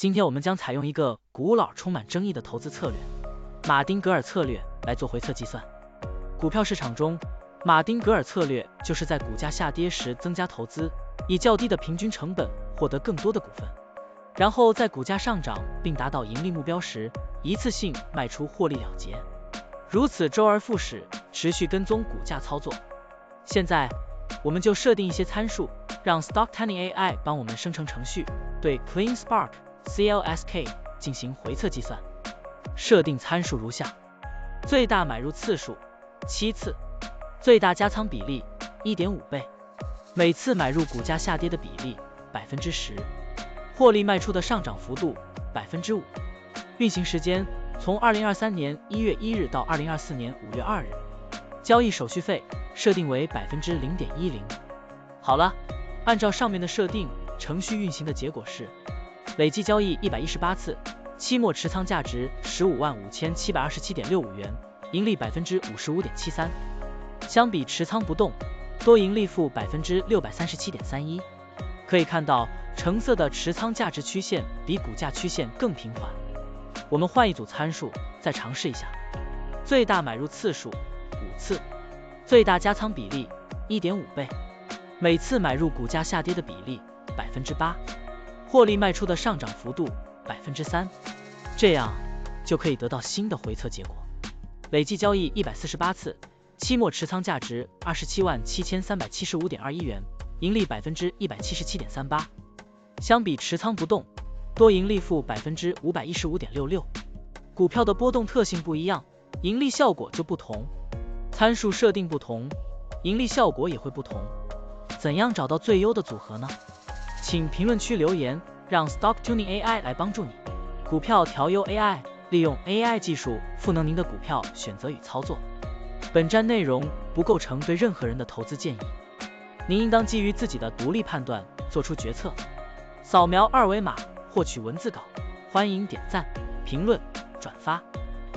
今天我们将采用一个古老、充满争议的投资策略——马丁格尔策略来做回测计算。股票市场中，马丁格尔策略就是在股价下跌时增加投资，以较低的平均成本获得更多的股份，然后在股价上涨并达到盈利目标时，一次性卖出获利了结。如此周而复始，持续跟踪股价操作。现在，我们就设定一些参数，让 Stocktiny AI 帮我们生成程序，对 CleanSpark CLSK 进行回测计算。设定参数如下：最大买入次数7次，最大加仓比例 1.5 倍，每次买入股价下跌的比例 10%， 获利卖出的上涨幅度 5%， 运行时间从2023年1月1日到2024年5月2日，交易手续费设定为 0.10%。 好了，按照上面的设定，程序运行的结果是累计交易118次，期末持仓价值155727.65元，盈利 55.73%。相比持仓不动，多盈利负 637.31%。可以看到，橙色的持仓价值曲线比股价曲线更平缓。我们换一组参数，再尝试一下。最大买入次数5次，最大加仓比例 1.5 倍，每次买入股价下跌的比例 8%， 获利卖出的上涨幅度 3%， 这样就可以得到新的回测结果。累计交易148次，期末持仓价值277375.21元，盈利 177.38%。相比持仓不动，多盈利负 515.66%。股票的波动特性不一样，盈利效果就不同。参数设定不同，盈利效果也会不同。怎样找到最优的组合呢？请评论区留言，让 Stocktiny AI 来帮助你。股票调优 AI， 利用 AI 技术赋能您的股票选择与操作。本站内容不构成对任何人的投资建议，您应当基于自己的独立判断做出决策。扫描二维码获取文字稿，欢迎点赞、评论、转发。